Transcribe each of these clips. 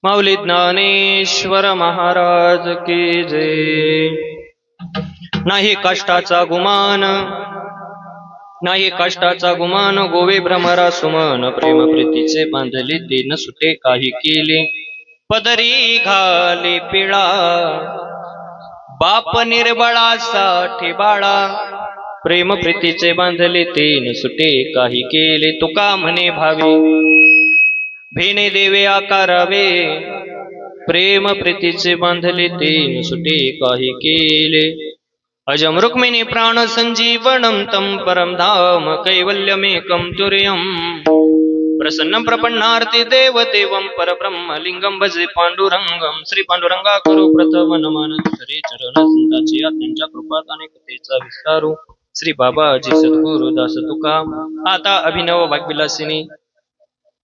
माऊली ज्ञानेश्वर महाराज की जय. नाही कष्टाचा गुमान, नाही कष्टाचा गुमान, गोवे भ्रमरा सुमन, प्रेम प्रीतीचे बांधले ते न सुटे काही केले, पदरी घाले पिळा, बाप निर्बळासाठी बाळा, प्रेम प्रीतीचे बांधले ते न सुटे काही केले, तुका म्हणे भावे भेणे देवे आकारावे, प्रेम प्रीतीचे बांधले ते न सुटे काही केले, अजम रुक्मिणी प्राण संजीवनम तम परम धाम कैवल्यमेकं तुर्यम, प्रसन्नं प्रपन्नार्ति देव देवं परब्रह्म लिंगं भजे पांडुरंगम. श्री पांडुरंगा करू प्रथम नमन, श्री चरण संताची त्यांच्या कृपात अनेकतेचा विस्तारू, श्री बाबाजी सद्गुरु दास तुका. आता अभिनव वाग्विलासिनी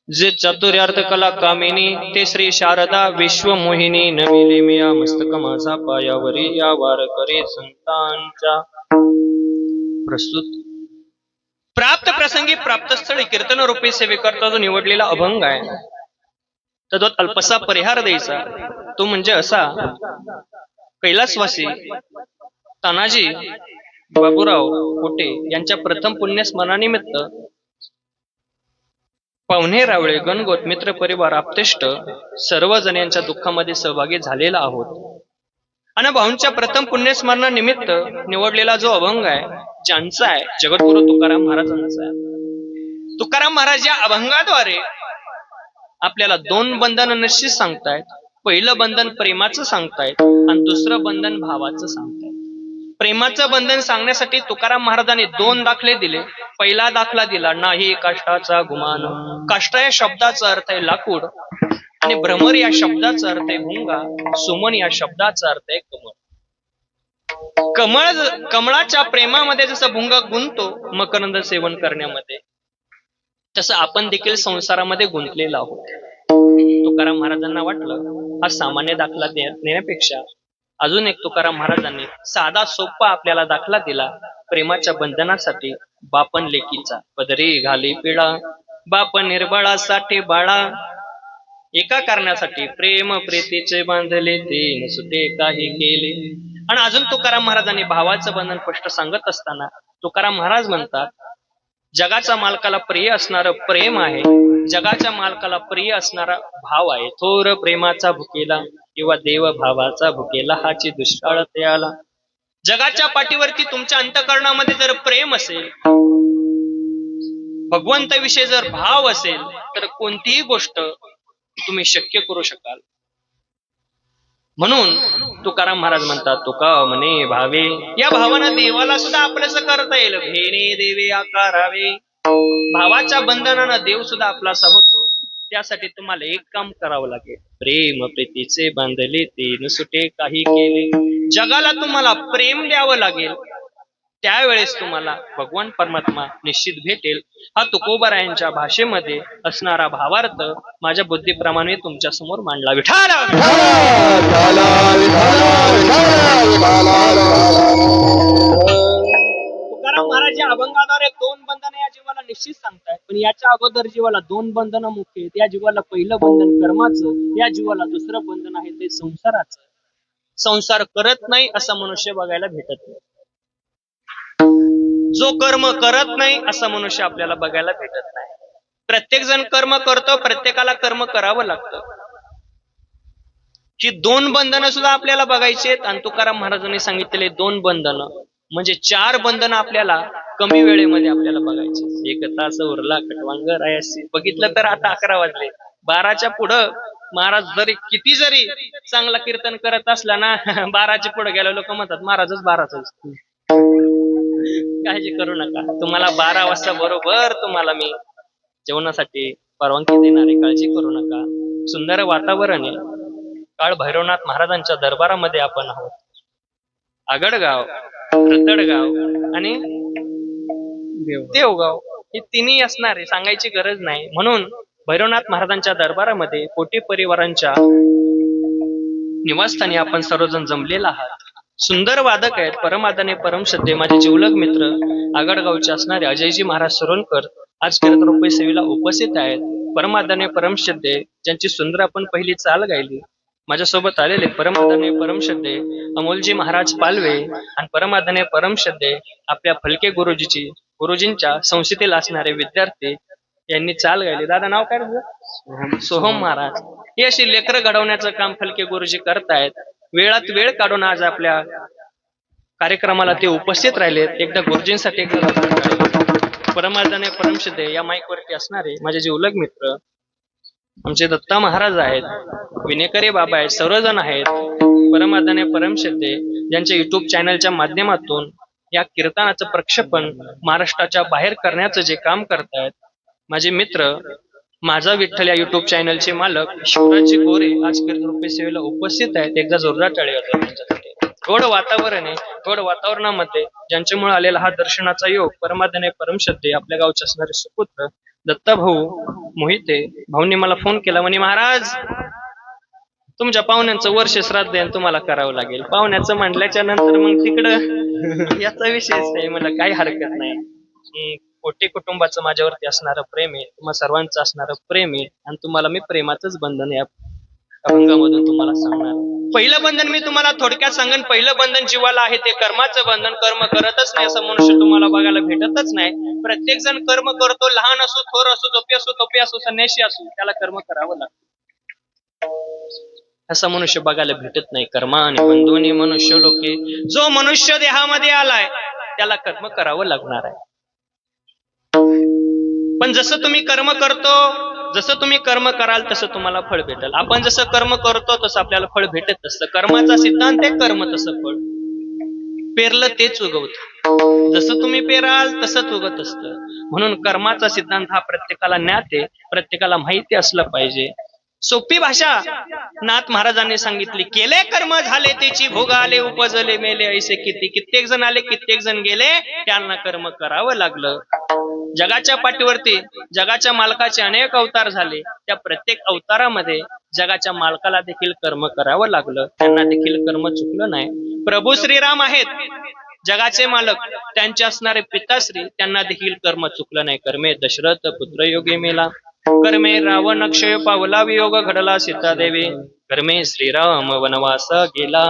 जे चातुर्यार्थ कला कामिनी, ते श्री शारदा विश्वमोहिनी, नविले मिया मस्तक माझा पायावरी, या वार करे संतांच्या प्रस्तुत. प्राप्त प्रसंगी प्राप्त स्थळी कीर्तन रूपी सेवेकरता जो निवडलेला अभंग आहे, तर तो अल्पसा परिहार द्यायचा. तो म्हणजे असा, कैलासवासी तानाजी बाबूराव कोटे यांच्या प्रथम पुण्यस्मरणानिमित्त पाहुणे रावळे गणगोत मित्र परिवार आपतेष्ट सर्वजण यांच्या दुःखामध्ये सहभागी झालेला आहोत. आणि भाऊंच्या प्रथम पुण्यस्मरणानिमित्त निवडलेला जो अभंग आहे, ज्यांचा आहे जगद्गुरु तुकाराम महाराजांचा आहे. तुकाराम महाराज या अभंगाद्वारे आपल्याला दोन बंधन निश्चित सांगतायत. पहिलं बंधन प्रेमाचं सांगतायत आणि दुसरं बंधन भावाचं सांगतायत. प्रेमाचं बंधन सांगण्यासाठी तुकाराम महाराजांनी दोन दाखले दिले. पहिला दाखला दिला, नाही कष्टाचा गुमान. कष्ट या शब्दाचा अर्थ आहे लाकूड, आणि भ्रमर या शब्दाचा अर्थ आहे भुंगा, सुमन या शब्दाचा अर्थ आहे कमळ. कमळाच्या प्रेमामध्ये जसं भुंगा गुंततो मकरंद सेवन करण्यामध्ये, तसं आपण देखील संसारामध्ये गुंतलेलो आहोत. तुकाराम महाराजांना वाटलं हा सामान्य दाखला देण्यापेक्षा अजून एक तुकाराम महाराजांनी साधा सोपा आपल्याला दाखला दिला. प्रेमाच्या बंधनासाठी बापन लेकीचा पदरी घाली पिळा, बाप निर्बळासाठी बाळा, एका कारणासाठी प्रेम प्रीतीचे बांधले ते न सुटे काही केले. आणि अजून तुकाराम महाराजांनी भावाचं बंधन स्पष्ट सांगत असताना तुकाराम महाराज म्हणतात, जगाच्या मालकाला प्रिय असणारं प्रेम आहे, जगाच्या मालकाला प्रिय असणारा भाव आहे. थोर प्रेमाचा भुकेला किंवा देव भावाचा भुकेला, हाची दुष्काळ त्याला. जगाच्या पाठीवरती तुमच्या अंतःकरणामध्ये जर प्रेम असेल, भगवंताविषयी जर भाव असेल, तर कोणतीही गोष्ट तुम्ही शक्य करू शकाल. म्हणून तुकाराम महाराज म्हणतात, तुका म्हणे भावे, या भावानं देवाला सुद्धा आपलंसं करता येईल. भेणे देवे आकारावे, भावाच्या बंधनानं देव सुद्धा आपलासा होतो. त्यासाठी तुम्हाला एक काम करावं लागेल, प्रेम प्रीतीचे बांधले ते न सुटे काही केले. जगाला तुम्हाला प्रेम द्यावं लागेल, त्यावेळेस तुम्हाला भगवान परमात्मा निश्चित भेटेल. हा तुकोबारायांच्या भाषेमध्ये असणारा भावार्थ माझ्या बुद्धीप्रमाणे तुमच्या समोर मांडला. विठाल तुकाराम महाराज या अभंगाद्वारे दोन बंधनं या जीवाला निश्चित सांगतायत. पण याच्या अगोदर जीवाला दोन बंधनं मुख्य आहेत. या जीवाला पहिलं बंधन कर्माचं, या जीवाला दुसरं बंधन आहे ते संसाराचं. संसार करत नाही असा मनुष्य बघायला भेटत नाही. जो कर्म करत नाही असा मनुष्य आपल्याला बघायला भेटत नाही. प्रत्येक जण कर्म करतो, प्रत्येकाला कर्म करावं लागतं. ही दोन बंधनं सुद्धा आपल्याला बघायची आहेत. आणि तुकाराम महाराजांनी सांगितलेले दोन बंधनं म्हणजे चार बंधनं आपल्याला कमी वेळेमध्ये आपल्याला बघायची. एक तास उरला खटवांग रायासी. बघितलं तर आता 11 वाजले. 12च्या पुढं महाराज जरी किती जरी चांगला कीर्तन करत असला ना, 12च्या पुढे गेले लोक म्हणतात महाराजच 12च. काळजी करू नका, तुम्हाला 12 वाजता बरोबर तुम्हाला मी जेवणासाठी परवानगी देणार आहे. काळजी करू नका. सुंदर वातावरण आहे. काळ भैरवनाथ महाराजांच्या दरबारामध्ये आपण आहोत. आगडगाव, रतडगाव आणि देवगाव हे तिन्ही असणार आहे, सांगायची गरज नाही. म्हणून भैरवनाथ महाराजांच्या दरबारामध्ये कोटी परिवारांच्या निवासस्थानी आपण सर्वजण जमलेला आहात. सुंदर वादक आहेत, परमादाने परमश्रद्धे माझे जिवलग मित्र आगडगावचे असणारे अजयजी महाराज सुरोनकर आज कीर्तन रूपी सेवेला उपस्थित आहेत. परमादरणे परमश्रद्धे ज्यांची सुंदर आपण पहिली चाल गायली, माझ्यासोबत आलेले परमादरणे परमश्रद्धे अमोलजी महाराज पालवे आणि परमादरणे परमश्रद्धे आपल्या फलके गुरुजींच्या संस्थेतील असणारे विद्यार्थी यांनी चाल गायली. दादा नाव काय तुझं? सोहम महाराज. ही अशी लेकरं घडवण्याचं काम फलके गुरुजी करतायत. वेळात वेळ काढून आज आपल्या कार्यक्रमाला ते उपस्थित राहिलेत. एकदा गुरुजींसाठी एकदा परमादरणे परमश्रद्धे या माईक वरती असणारे माझे जिवलग मित्र आमचे दत्ता महाराज आहेत, विनेकरे बाबा आहेत, सर्वजण आहेत. परमादरणे परमश्रद्धे ज्यांच्या युट्यूब चॅनलच्या माध्यमातून या कीर्तनाचं प्रक्षेपण महाराष्ट्राच्या बाहेर करण्याचं जे काम करतायत माझे मित्र, माझा विठ्ठल या युट्यूब चॅनलचे मालक शिवराजजी गोरे आज कीर्तन रूपी सेवेला उपस्थित आहेत. एकदा जोरदार टाळी वाजवा त्यांच्यासाठी. थोडं वातावरण आहे, थोडं वातावरणामध्ये ज्यांच्यामुळे आलेला हा दर्शनाचा योग परमादरणे परमश्रद्धे आपल्या गावचे असणारे सुपुत्र दत्ता भाऊ मोहिते भाऊंनी मला फोन केला, म्हणे महाराज तुमच्या पाहुण्यांचं वर्ष श्राद्ध आहे तुम्हाला करावं लागेल. पाहुण्याचं म्हणल्याच्या नंतर मग तिकडं याचा विषयच नाही. मला काही हरकत नाही. कोटी कुटुंबाचं माझ्यावरती असणारं प्रेम आहे, तुम्हा सर्वांचं असणारं प्रेम आहे आणि तुम्हाला मी प्रेमाचंच बंधन या अभंगामधून तुम्हाला सांगणार. पहिलं बंधन मी तुम्हाला थोडक्यात सांगेन. पहिलं बंधन जीवाला आहे ते कर्माचं बंधन. कर्म करतच नाही असं मनुष्य तुम्हाला बघायला भेटतच नाही. प्रत्येक जण कर्म करतो, लहान असो, थोर असो, झोपी असो, संन्यासी असो, त्याला कर्म करावं लागतं. असं मनुष्य बघायला भेटत नाही. कर्माने बंधुनी मनुष्य लोके, जो मनुष्य देहामध्ये आलाय त्याला कर्म करावं लागणार आहे. पण जसं तुम्ही कर्म करतो, जसं तुम्ही कर्म कराल तसं तुम्हाला फळ भेटेल. आपण जसं कर्म करतो तसं आपल्याला फळ भेटत असतं. कर्माचा सिद्धांत आहे, कर्म तसं फळ. पेरलं तेच उगवतं. जसं तुम्ही पेराल तसंच उगत असतं. म्हणून कर्माचा सिद्धांत हा प्रत्येकाला ज्ञात आहे, प्रत्येकाला माहिती असलं पाहिजे. सोपी भाषा नाथ महाराजांनी सांगितली, केले कर्म झाले त्याची भोग आले, उपजले मेले ऐसे किती. कित्येक जण आले, कित्येक जण गेले, त्यांना कर्म करावं लागलं. जगाच्या पाठीवरती जगाच्या मालकाचे अनेक अवतार झाले. त्या प्रत्येक अवतारामध्ये जगाच्या मालकाला देखील कर्म करावं लागलं. त्यांना देखील कर्म चुकलं नाही. प्रभू श्रीराम आहेत जगाचे मालक, त्यांचे असणारे पिताश्री, त्यांना देखील कर्म चुकलं नाही. कर्मे दशरथ पुत्र योगी मेला, कर्मे रावण अक्षय पावला, वियोग घडला सीता देवी, कर्मे श्रीराम वनवास गेला.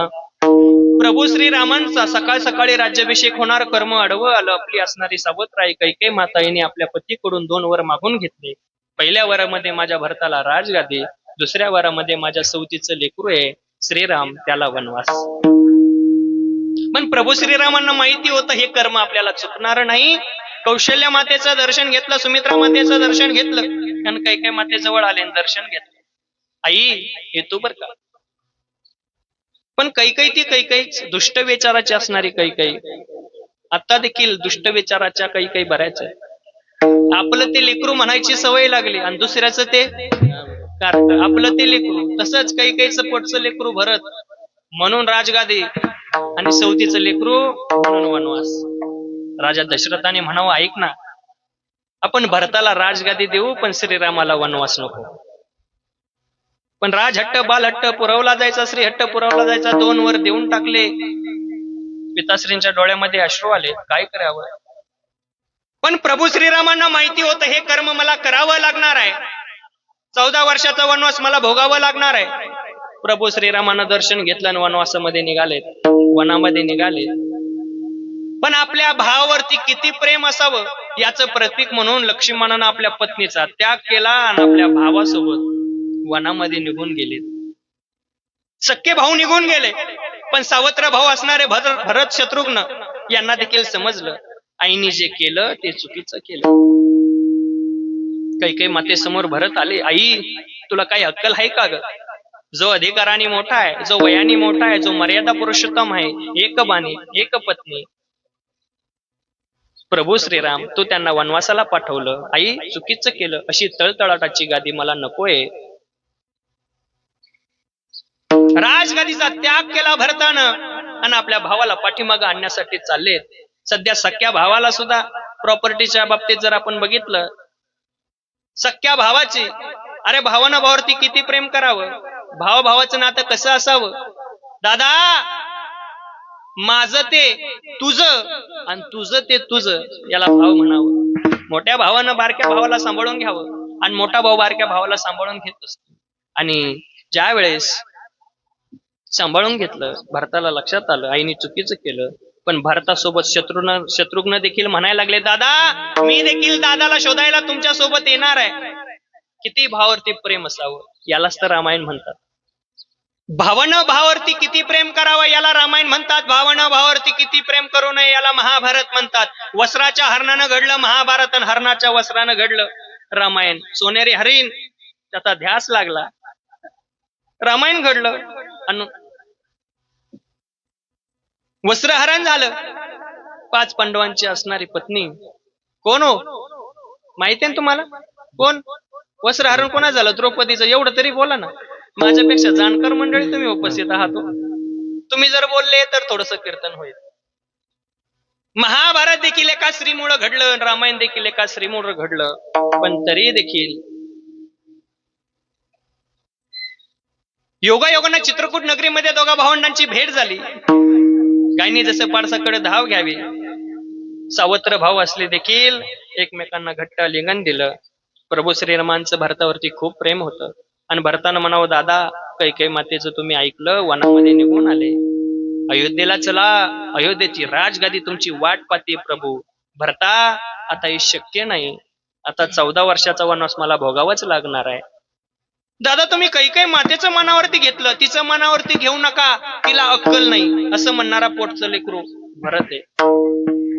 प्रभू श्रीरामांचा सकाळ सकाळी राज्याभिषेक होणार, कर्म आडवं आलं. आपली असणारी सावत्राई कैकेयी माताईने आपल्या पतीकडून 2 वर मागून घेतले. पहिल्या वरामध्ये माझ्या भरताला राजगादी, दुसऱ्या वरामध्ये माझ्या सवतीचं लेकरू आहे श्रीराम, त्याला वनवास. पण प्रभू श्रीरामांना माहिती होतं हे कर्म आपल्याला चुकणार नाही. कौशल्य मातेचं दर्शन घेतलं, सुमित्रा मातेचं दर्शन घेतलं आणि कैकेयी मातेजवळ आले दर्शन घेतलं. आई येतो बर का. पण कैकेयी ती कैकेयीच दुष्ट विचाराची असणारी कैकेयी. आता देखील दुष्ट विचाराच्या कैकेयी बऱ्याच आहे. आपलं ते लेकरू म्हणायची सवय लागली आणि दुसऱ्याचं ते कार्ट. आपलं ते लेकरू, तसंच कैकेयीचं पोटचं लेकरू भरत म्हणून राजगादी आणि सवतीचं लेकरू म्हणून वनवास. राजा दशरथाने म्हणावं, ऐक ना, आपण भरताला राजगादी देऊ पण श्रीरामाला वनवास नको. पण राजहट्ट बालहट्ट पुरवला जायचा, श्रीहट्ट पुरवला जायचा. 2 वर देऊन टाकले. पिताश्रींच्या डोळ्यामध्ये अश्रू आले. काय करावं. पण प्रभू श्रीरामांना माहिती होतं हे कर्म मला करावं लागणार आहे. 14 वर्षाचा वनवास मला भोगावं लागणार आहे. प्रभू श्रीरामानं दर्शन घेतलं आणि वनवासामध्ये निघाले, वनामध्ये निघाले. पण आपल्या भावावरती किती प्रेम असावं याचं प्रतीक म्हणून लक्ष्मणानं आपल्या पत्नीचा त्याग केला आणि आपल्या भावासोबत वनामध्ये निघून गेले. सख्खे भाऊ निघून गेले, पण सावत्र भाऊ असणारे भरत शत्रुघ्न यांना देखील समजलं आईने जे केलं ते चुकीचं केलं. कैकेयी मातेसमोर भरत आले, आई तुला काही अक्कल आहे का ग? जो अधिकाराने मोठा आहे, जो वयाने मोठा आहे, जो मर्यादा पुरुषोत्तम आहे, एक बाणी एक पत्नी प्रभू श्रीराम, तू त्यांना वनवासाला पाठवलं. आई चुकीचं केलं. अशी तळतळाटाची गादी मला नकोय. राजगादीचा त्याग केला भरतानं आणि आपल्या भावाला पाठीमागं आणण्यासाठी चालले. सध्या सख्या भावाला सुद्धा प्रॉपर्टीच्या बाबतीत जर आपण बघितलं, सख्या भावाची, अरे भावानं भावावरती किती प्रेम करावं, भाव भावाचं नातं कसं असावं. दादा माझं ते तुझं आणि तुझं ते तुझं, याला भाव म्हणावं. मोठ्या भावानं बारक्या भावाला सांभाळून घ्यावं. आणि मोठा भाऊ बारक्या भावाला सांभाळून घेत असतो. आणि ज्या वेळेस सांभाळून घेतलं, भरताला लक्षात आलं आईने चुकीचं केलं. पण भरतासोबत शत्रुघ्न देखील म्हणायला लागले, दादा मी देखील दादाला शोधायला तुमच्या सोबत येणार आहे. किती भावावरती प्रेम असावं यालाच तर रामायण म्हणतात. भावानं भावावरती किती प्रेम करावं याला रामायण म्हणतात. भावानं भावावरती किती प्रेम करू नये याला महाभारत म्हणतात. वस्त्राच्या हरणानं घडलं महाभारत आणि हरणाच्या वस्त्रानं घडलं रामायण. सोनेरी हरिण त्याचा ध्यास लागला, रामायण घडलं. आणि वस्त्रहरण झालं. 5 पांडवांची असणारी पत्नी कोण हो माहिती आहे तुम्हाला? कोण? वस्त्रहरण कोणा झालं? द्रौपदीचं. एवढं तरी बोला ना. माझ्यापेक्षा जाणकार मंडळी तुम्ही उपस्थित आहात. तुम्ही जर बोलले तर थोडस कीर्तन होईल. महाभारत देखील एका स्त्रीमुळे घडलं, रामायण देखील एका स्त्रीमुळे घडलं. पण तरी देखील योगायोगाने चित्रकूट नगरीमध्ये दोघा भावंडांची भेट झाली. गायनी जसं पाडसाकडे धाव घ्यावी, सावत्र भाव असले देखील एकमेकांना घट्ट लिंगन दिलं. प्रभू श्रीरामांचं भरतावरती खूप प्रेम होतं. आणि भरतानं म्हणावं, दादा कैकेयी मातेचं तुम्ही ऐकलं, वनामध्ये निघून आले, अयोध्येला चला, अयोध्येची राजगादी तुमची वाट पाहते प्रभू. भरता आता हे शक्य नाही, आता 14 वर्षाचा वनवास मला भोगावाच लागणार आहे. दादा तुम्ही कैकेयी मातेचं मनावरती घेतलं, तिचं मनावरती घेऊ नका, तिला अक्कल नाही असं म्हणणारा पोटचं लेकरू भरत आहे.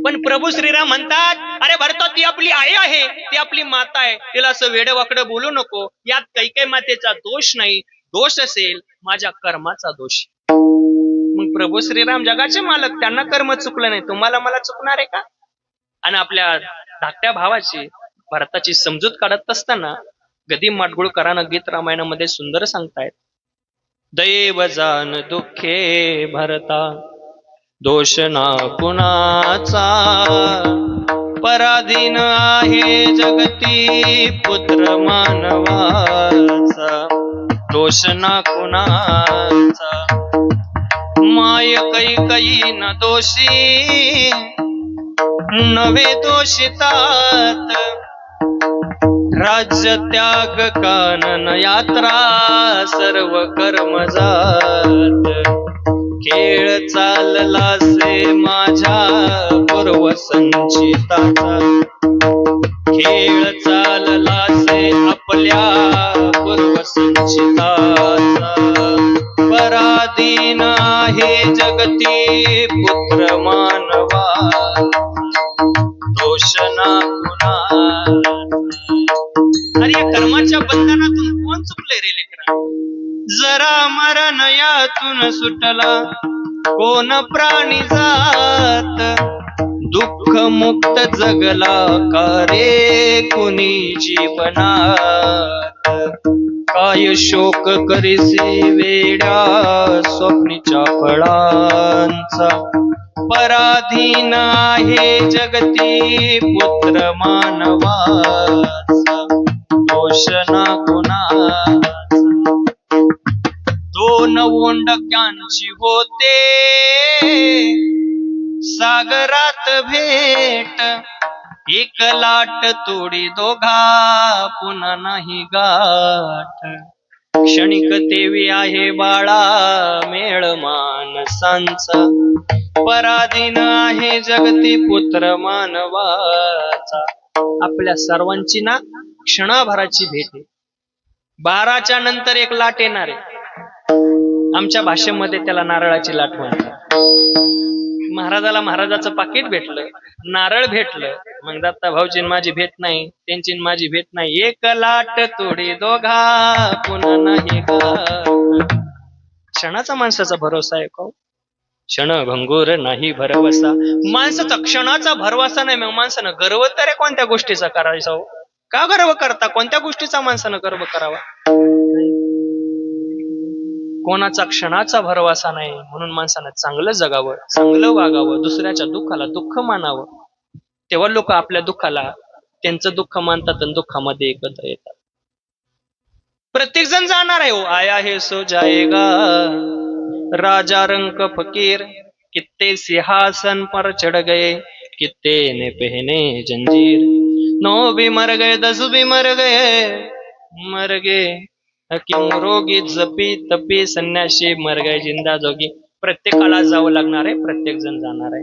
पण प्रभू श्रीराम म्हणतात, अरे भरता ती आपली आई आहे, ती आपली माता आहे, तिला असं वेडवाकडं बोलू नको. यात कैकेयी मातेचा दोष नाही, दोष असेल माझ्या कर्माचा दोष. मग प्रभू श्रीराम जगाचे मालक, त्यांना कर्म चुकलं नाही, तुम्हाला मला चुकणार आहे का? आणि आपल्या धाकट्या भावाची भरताची समजूत काढत असताना गदी माडगुळकरांना गीत रामायणामध्ये सुंदर सांगतायत, दैव जान दुःखे भरता दोष ना कुणाचा, पराधीन आहे जगती पुत्र मानवाचा, दोष ना कुणाचा. माय कैकेयी न दोषी नवे दोषितात, राज्य त्याग कानन यात्रा सर्व कर्म जात. खेळ चाललासे माझ्या पूर्व संचिताचा, खेळ चाललासे आपल्या पूर्व संचिताचा, पराधीन आहे जगती पुत्र मानवा, दोष ना कुणा. अरे या कर्माच्या बंधनातून कोण चुकले रे लेकरा? जरा मरण यातून सुटला कोण प्राणी जात, दुःख मुक्त जगला का रे कुणी जीवनात. काय शोक करीसी वेड्या स्वप्नीच्या फळांचा, पराधीन आहे जगती पुत्र मानवाचा, दोष ना कुणाचा. दोन ओंडक्यांची होते सागरात भेट, एक लाट तोडी दोघा पुन्हा नाही गाठ. क्षणिक तेवी आहे बाळा मेळ मानसांचा, पराधीन आहे जगती पुत्र मानवाचा. आपल्या सर्वांची ना क्षणाभराची भेट आहे, 12च्या नंतर एक लाट येणार आहे. आमच्या भाषेमध्ये त्याला नारळाची लाट म्हणतात. महाराजाला महाराजाचं पाकिट भेटलं, नारळ भेटलं, मग दत्ता भाऊची माझी भेट नाही, त्यांची माझी भेट नाही, एक लाट तोडी दोघा पुन्हा नाही गाठ. क्षणाचा माणसाचा भरोसा आहे का? क्षण भंगूर नाही भरवसा. माणसाचा क्षणाचा भरवसा नाही. मग माणसानं गर्व तर कोणत्या गोष्टीचा करायचा हो? का गर्व करता? कोणत्या गोष्टीचा माणसानं गर्व करावा? कोणाचा क्षणाचा भरवसा नाही. म्हणून माणसानं चांगलं जगावं, चांगलं वागावं, दुसऱ्याच्या दुःखाला दुःख मानावं. तेव्हा लोक आपल्या दुःखाला त्यांचं दुःख मानतात आणि दुःखामध्ये एकत्र येतात. प्रत्येक जण जाणार आहे हो, आया है सो जाएगा. राजा रंक फकीर कित्ते सिंहासन पर चढ़ गए, कित्ते ने पहने जंजीर. नौ भी मर गए 10 भी मर गए क्यों रोगी जपी तपी संन्याशी मर गए जिंदा जोगी. प्रत्येकाला जावं लागणार आहे, प्रत्येक जण जाणार आहे.